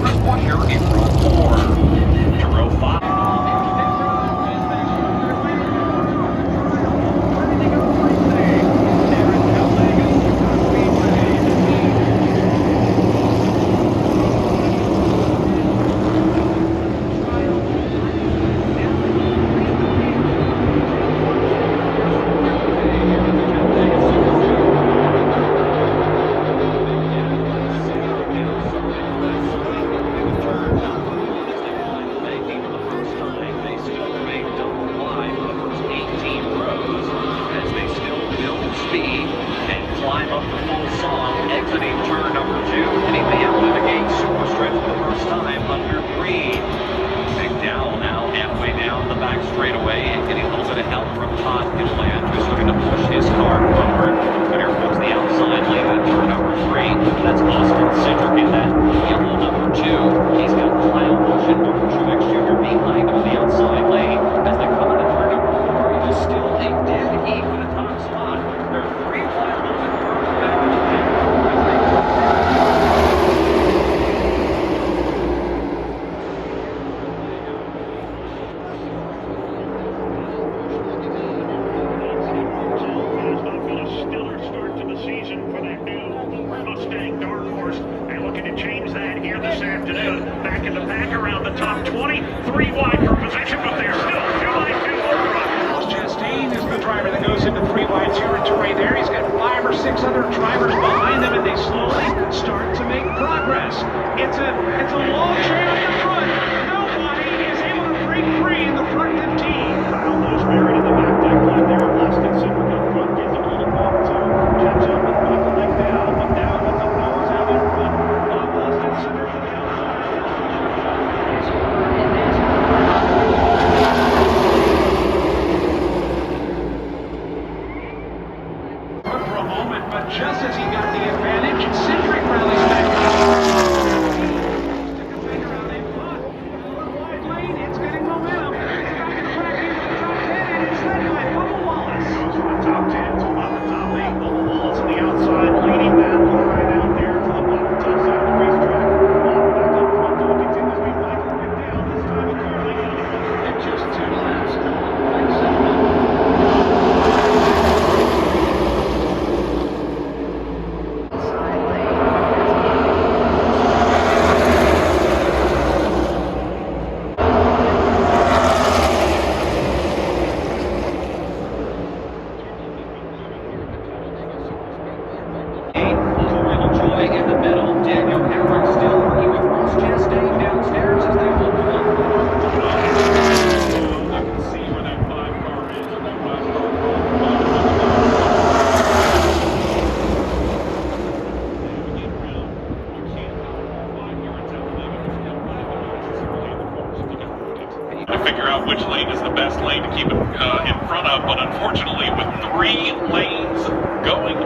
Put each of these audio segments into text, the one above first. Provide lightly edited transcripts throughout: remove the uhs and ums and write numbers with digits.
First one here in row 4. To row 5. Climb up the full song, exiting turn number 2, hitting the Hamlin again, super stretch for the first time under green. McDowell now halfway down the back straightaway and getting a little bit of help from Todd Gilland, who's looking to push his car forward. But here comes the outside lane at turn number 3. That's Austin Cedric in that yellow number 2. He's got Kyle Busch and Mark Truex Jr. behind him on the outside lane. As they come into turn number 4, it is still a dead heat for the top spot. There are 3 wide open. Back in the pack around the top 20. 3 wide for position, but they're still 2-2 over. Ross Chastain is the driver that goes into 3 wide territory there. He's got 5 or 6 other drivers behind him, and they slowly start to make progress. It's a long trail in the front. Nobody is able to break free in the front 15. Kyle Busch buried in the back deck line there. Austin Cedric up front gives him a little bump to catch up with Michael McDowell. McDowell with the nose out in front of Austin Cedric to the outside. For a moment, but just as he got the advantage, Cedric rallies back. Stick a finger out in front. Wide lane, it's getting momentum. It's back in track into the top 10, and it's led by Bubba Wallace. Goes from the top 10 to about the top 8. Bubba Wallace on the outside, leading that line out there to the bottom top side of the racetrack. Back up front, though, it continues to be Michael McDowell. This time a car leading in front. And just 2 laps. Figure out which lane is the best lane to keep it in front of, but unfortunately with 3 lanes going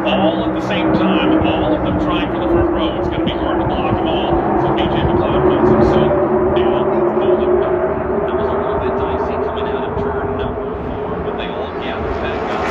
all at the same time, all of them trying for the front row, it's going to be hard to block them all. So BJ McLeod finds himself down holding back. That was a little bit dicey coming out of turn number 4, but they all gathered back up.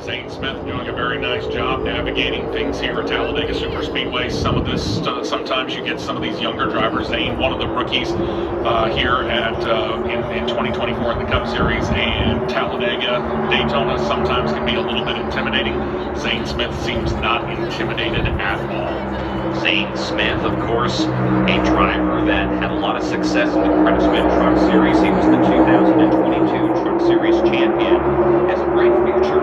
Zane Smith doing a very nice job navigating things here at Talladega Superspeedway. Some of this, sometimes you get some of these younger drivers. Zane, one of the rookies here at in 2024 in the Cup Series, and Talladega, Daytona sometimes can be a little bit intimidating. Zane Smith seems not intimidated at all. Zane Smith, of course, a driver that had a lot of success in the Craftsman Truck Series. He was the 2022 Truck Series champion. Has a bright future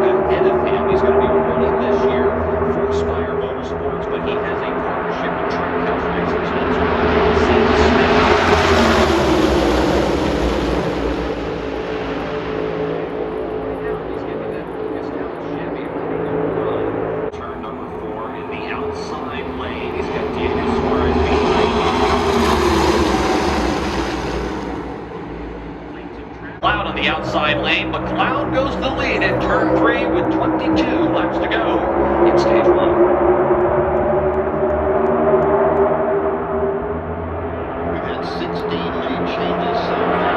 victory with 22 laps to go in stage one. We've had 16 lead changes so far.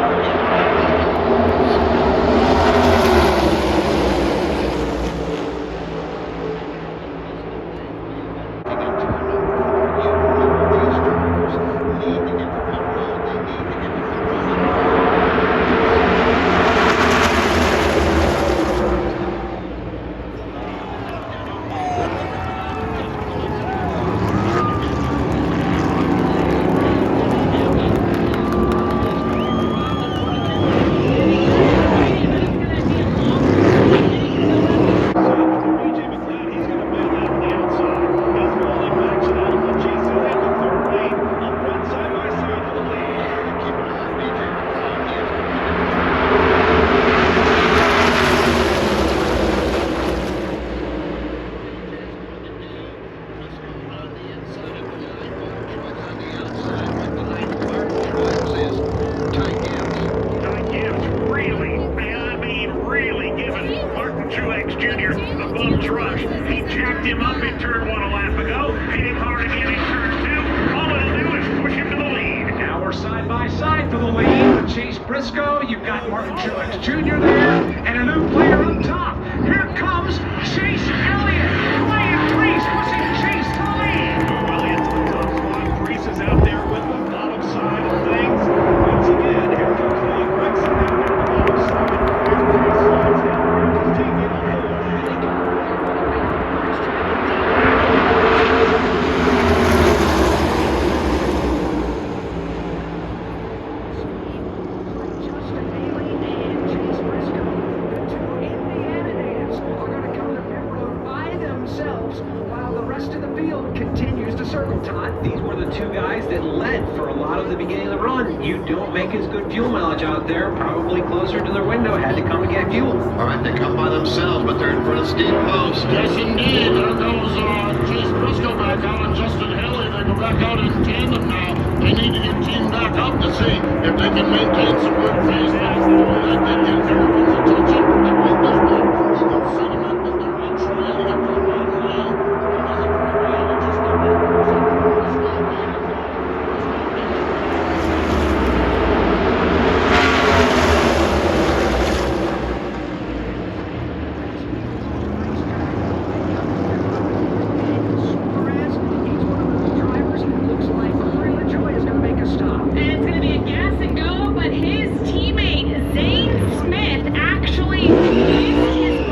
He jacked him up in turn one a lap ago, hit him hard again in turn two. All it'll do is push him to the lead. Now we're side by side for the lead with Chase Briscoe. You've got Martin Truex Jr. there, and a new player up top. Here comes Chase Elliott. Ryan Reese pushing Chase to the lead. Well, into the top spot. Reese is out there with the bottom side of things. Once again, here comes Lee Gregson down there on the bottom side. After Reese slides down, Reese taking it on board. While the rest of the field continues to circle. Todd, these were the two guys that led for a lot of the beginning of the run. You don't make as good fuel mileage out there, probably closer to their window, had to come and get fuel. All right, they come by themselves, but they're in front of Steve Post. Yes, indeed. There goes Chase Briscoe back out and Justin Haley. They go back out in tandem now. They need to get teamed back up to see if they can maintain some good pace. That did get everyone's attention. I think there's been pretty good sentiment that they're all trying to get to the bottom line. And it's going to be a gas and go, but his teammate, Zane Smith, actually missed his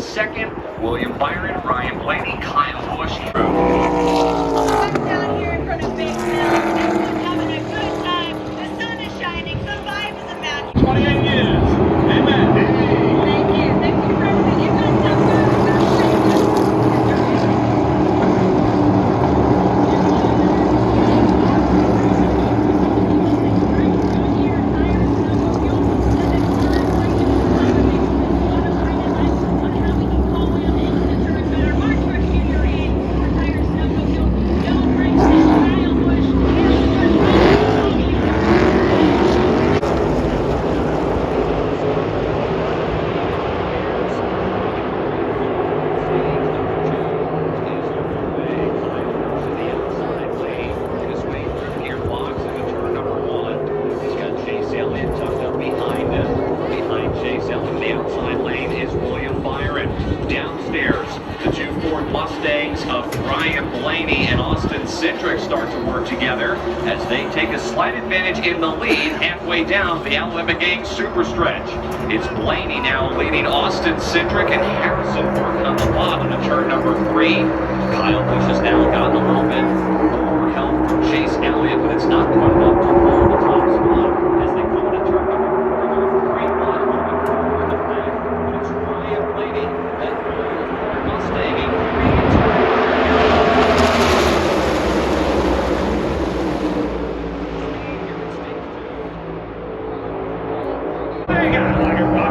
second. William Byron, Ryan Blaney, Kyle Busch. I'm down here in front of Big Mill. Everyone's having a good time. The sun is shining. The vibe is immaculate. 28 years. Amen. Thank you. Thank you for everything you've done so far. Start to work together as they take a slight advantage in the lead halfway down the Alabama super stretch. It's Blaney now leading Austin Cindric and Harrison working on the bottom of turn number 3. Kyle Busch has now gotten a little bit more help from Chase Elliott, but it's not quite enough to hold the top spot as they come to turn number 4. They're 3 wide moving forward in the pack, but it's Ryan Blaney that Ford Mustang in 3.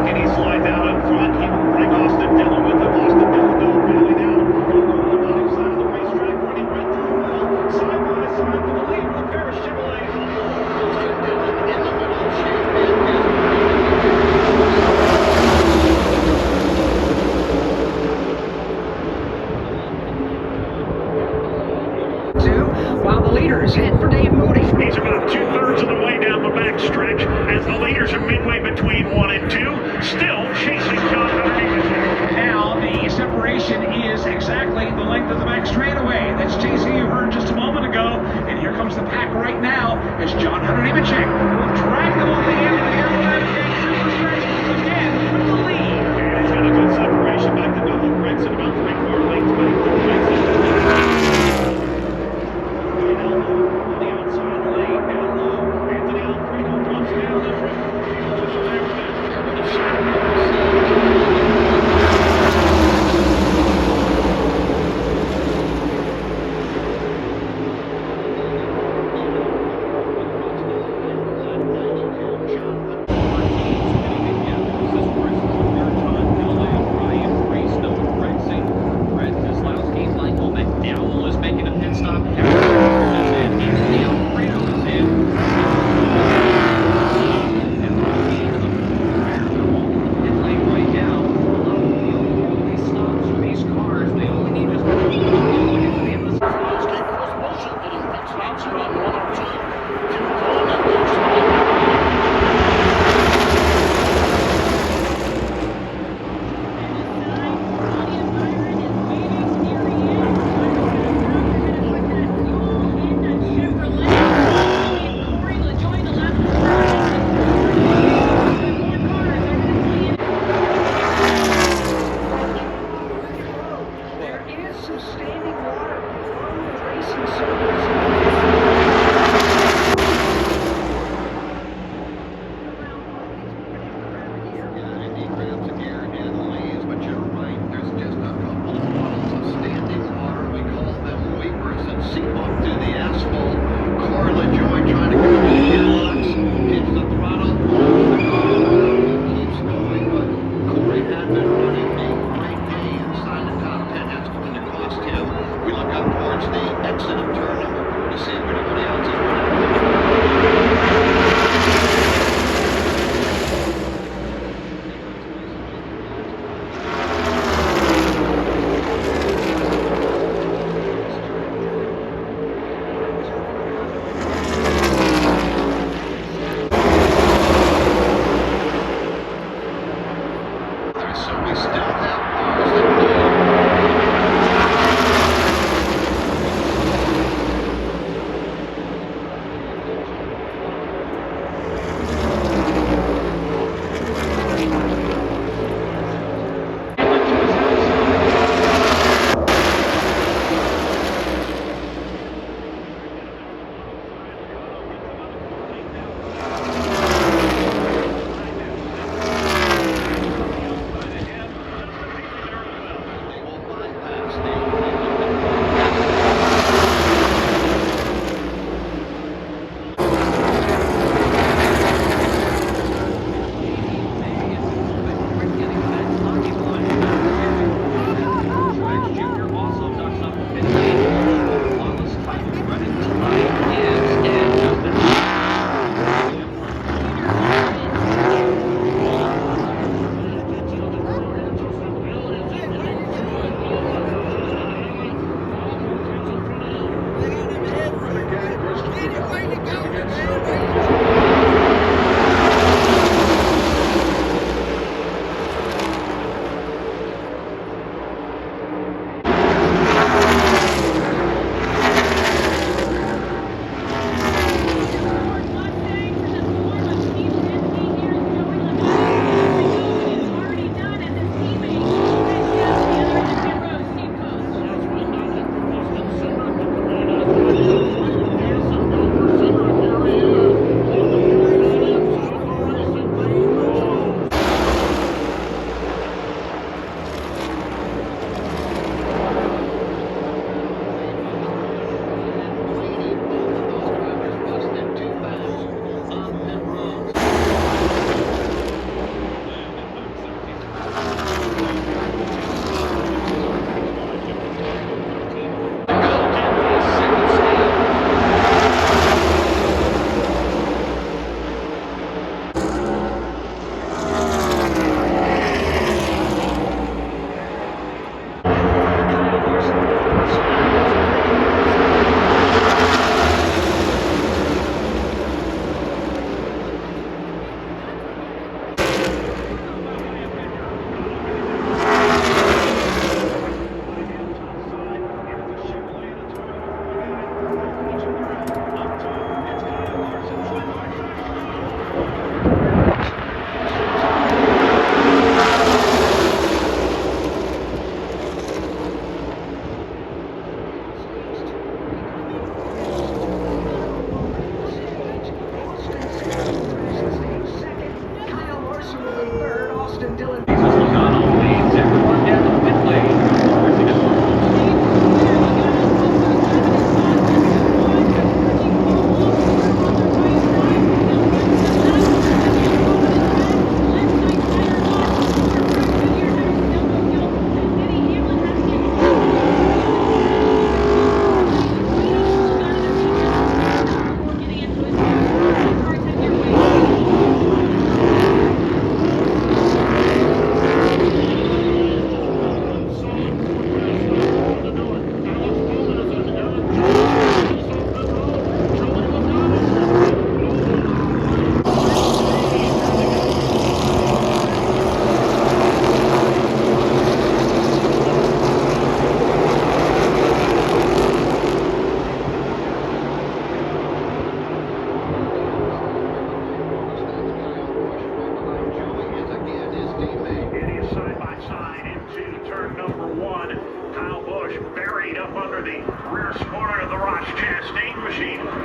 He slides out in front. He will bring Austin Dillon with him. Austin Dillon will rally down on the bottom side of the racetrack, running right through the middle, side by side for the lead with a pair of Chevrolets. Austin Dillon in the middle, champion while the leaders head for Dave Moody. He's about 2/3 of the way down the back stretch as the leaders are midway between 1 and 2, still chasing John underneath. Now the separation is exactly the length of the back straightaway. That's JC you heard just a moment ago. And here comes the pack right now as John Hunter Nemechek will drag them on the end of the Carolina super stretch again with the lead. And he's got a good separation back to Noah Gragson, about 3/4 lengths back to Gragson. On the outside lane, down low. Anthony Alfredo drops down the front.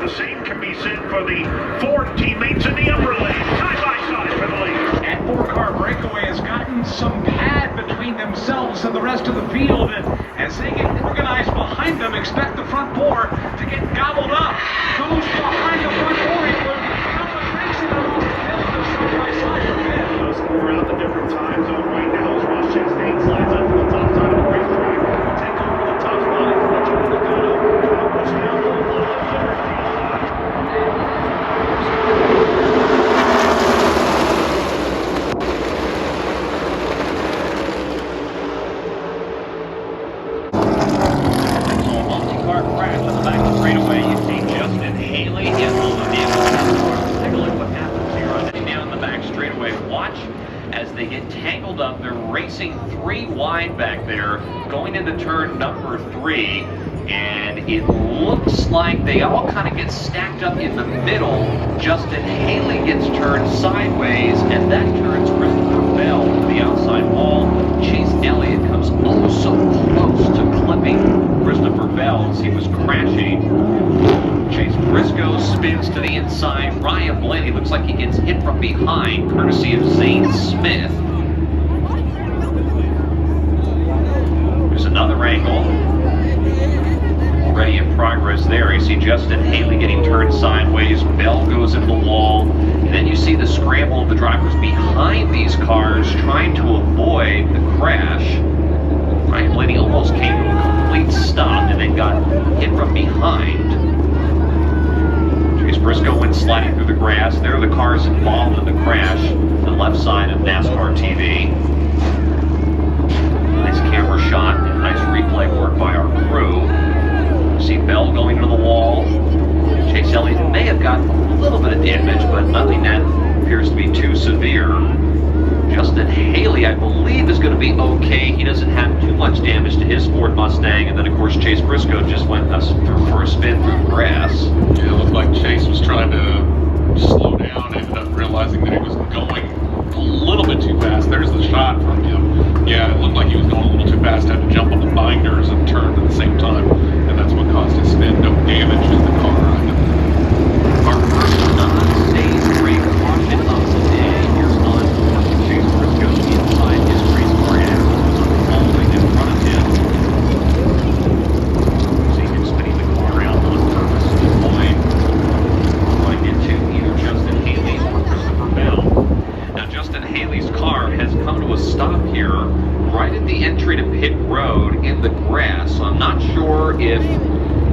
The same can be said for the four teammates in the upper lane, side by side for the lead. And four-car breakaway has gotten some pad between themselves and the rest of the field. And as they get organized behind them, expect the front four to get gobbled up. Who's behind the front four? Those four out the different time zone right now as Ross Chastain slides up to the top side of the racetrack. Take over the top spot and watch over the gunner. Push down the line. Multi-car crash on the back straightaway. You see Justin Haley in all the vehicles. Take a look at what happens here on down the back straightaway. Watch as they get tangled up. They're racing three wide back there, going into turn number 3. And it looks like they all kind of get stacked up in the middle. Justin Haley gets turned sideways, and that turns Christopher Bell to the outside wall. Chase Elliott comes oh so close to clipping Christopher Bell as he was crashing. Chase Briscoe spins to the inside. Ryan Blaney looks like he gets hit from behind, courtesy of Zane Smith. There's another angle. Already in progress there. You see Justin Haley getting turned sideways. Bell goes into the wall. And then you see the scramble of the drivers behind these cars trying to avoid the crash. Ryan Blaney almost came to a complete stop and then got hit from behind. Chase Briscoe went sliding through the grass. There are the cars involved in the crash. The left side of NASCAR TV. Nice camera shot and nice replay work by our crew. See Bell going into the wall. Chase Elliott may have got a little bit of damage, but nothing that appears to be too severe. Justin Haley, I believe, is going to be okay. He doesn't have too much damage to his Ford Mustang. And then, of course, Chase Briscoe just went through for a spin through the grass. Yeah, it looked like Chase was trying to slow down, ended up realizing that he was going a little bit too fast. There's the shot from him. Yeah, it looked like he was going a little too fast, had to jump on the binders and turn at the same time. And that's what caused his spin. No damage in the car. Our first non-stage break caution of the day. Here's on Chase Briscoe inside his race car and all the way in front of him. See him spinning the car around on purpose to avoid running into either Justin Haley or Christopher Bell. Now Justin Haley's car has come to a stop here right at the entry to pit road in the grass. So I'm not sure if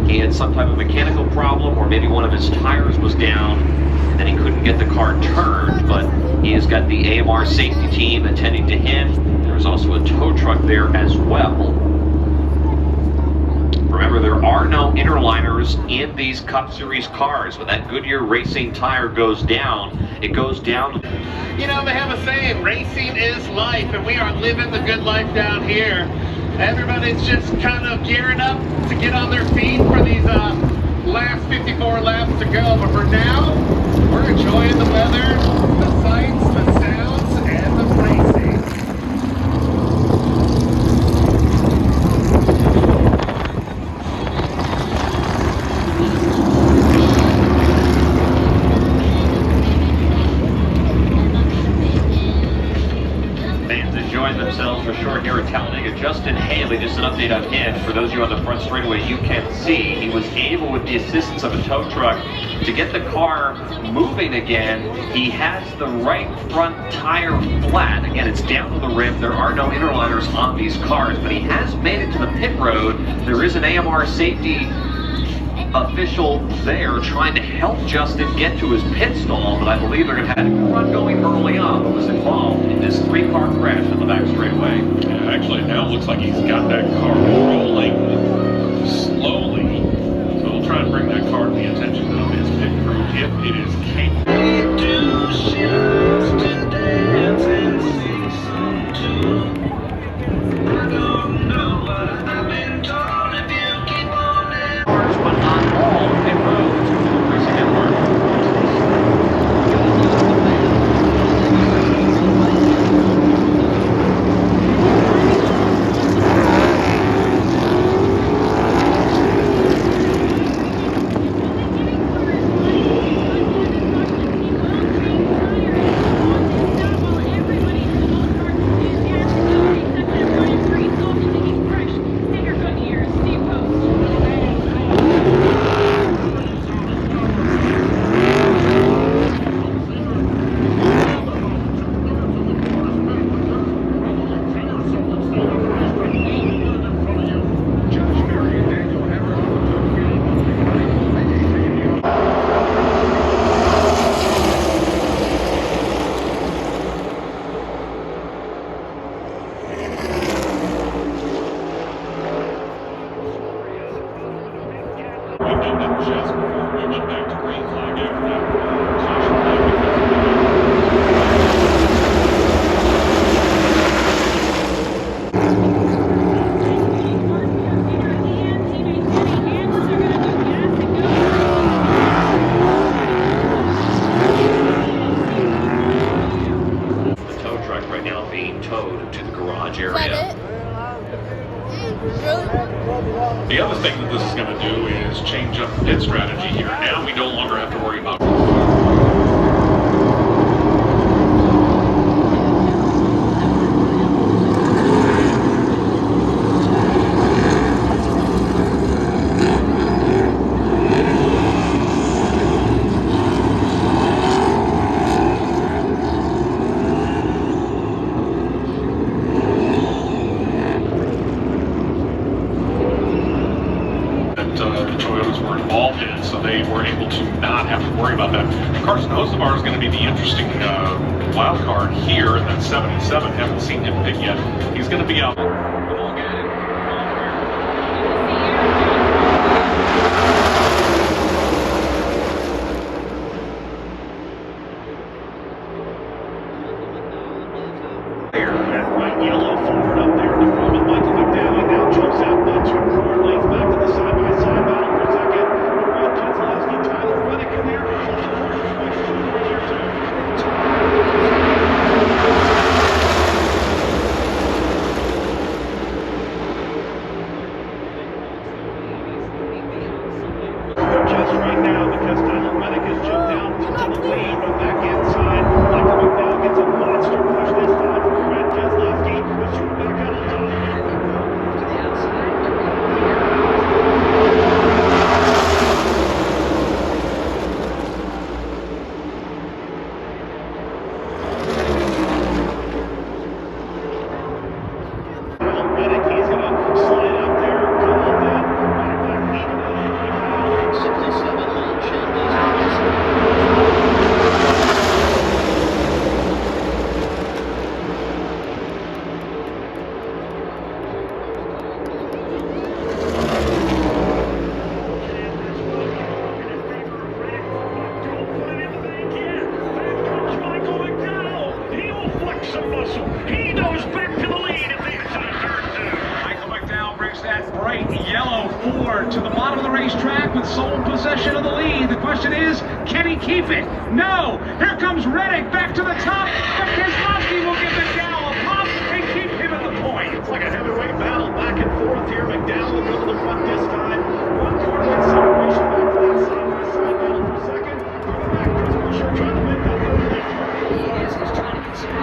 he had some type of mechanical problem or maybe one of his tires was down and then he couldn't get the car turned, but he has got the AMR safety team attending to him. There's also a tow truck there as well. Remember, there are no interliners in these Cup Series cars. When that Goodyear Racing tire goes down, it goes down. You know, they have a saying, racing is life, and we are living the good life down here. Everybody's just kind of gearing up to get on their feet for these last 54 laps to go. But for now, we're enjoying the weather, the sights, the sounds, and the racing. Themselves for short here at Talladega. Justin Haley, just an update on him. For those of you on the front straightaway, you can see he was able, with the assistance of a tow truck, to get the car moving again. He has the right front tire flat. Again, it's down to the rim. There are no interliners on these cars, but he has made it to the pit road. There is an AMR safety official there trying to help Justin get to his pit stall, but I believe they're going to have a run going early on that was involved in this three-car crash on the back straightaway. Yeah, actually, now it looks like he's got that car rolling slowly. So we'll try and bring that car to the attention of his pit crew if it is capable. But not all pit roads. Racing Network. Just before we went back to green flag after that caution flag because of The tow truck right now being towed to the garage area. The other thing that this is going to do is change up the pit strategy here. Now we no longer have to worry about the Toyotas were involved in, so they were able to not have to worry about that. Carson Osevar is going to be the interesting wild card here in that 77. Haven't seen him pit yet. He's going to be out. Right yellow forward up there in the front with Michael McDowell. Now jumps out the 2 corner lanes back to the side-by-side battle for second. Ron Keselowski, Tyler Reddick in there. Just right now because Tyler Reddick has jumped out to the lead from back inside. Michael McDowell gets a monster push this time from Ron Keselowski. Who's shooting back out on top. To the outside. Reddick, he's going to slide out there, come on then, back even right now. 67 lane changes. Michael McDowell, he will flex some muscle. He goes back to the lead at the inside turn 2. Michael McDowell brings that bright yellow Ford to the bottom of the racetrack with sole possession of the lead. The question is, can he keep it? No! Here comes Reddick back to the top, but Keselowski will give McDowell a pop and keep him at the point. It's like a heavyweight battle back and forth here. McDowell will go to the front this time. 1 corner in separation back to that side-by-side battle for second. Coming back, Chris Buescher trying to make that third lead. He is. He's trying to consider.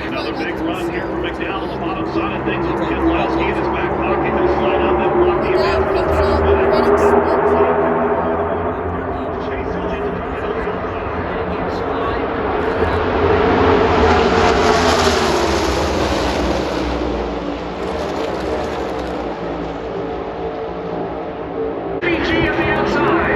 Another big run here from McDowell on the bottom side of things. Keselowski in his back pocket. He'll slide out and block the advance from Tyler Reddick. Chase Elliott to come in on the PG on the outside.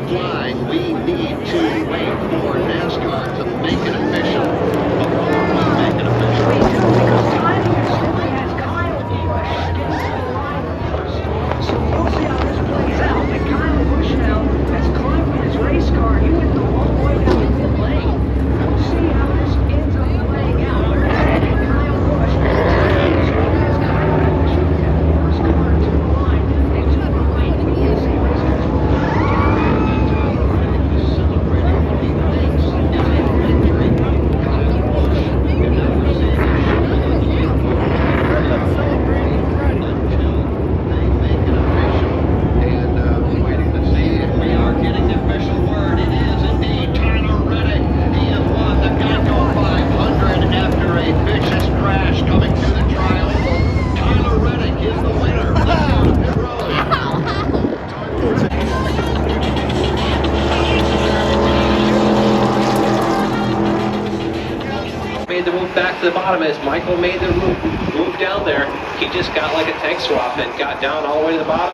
flag. We need to wait for NASCAR to make it official before we make it official. We do, because Tyler simply has Kyle Busch against the line first. So we'll see how this plays out. But Kyle Busch now has climbed with his race car. He went the long way down the pit lane. We'll see how this ends up playing out. But Kyle Busch has Kyle Busch with that first car to the line. And to the right, we can see race control. Celebrating what he thinks is a victory. Kyle Busch, you never see the until they make it official. And waiting to see if we are getting the official word. It is indeed Tyler Reddick. He has won the Geico 500 after a vicious crash coming to the tri-oval. Tyler Reddick is the winner. Let's go to pit road. Made the move back to the bottom as Michael made the move down there. He just got like a tank swap and got down all the way to the bottom.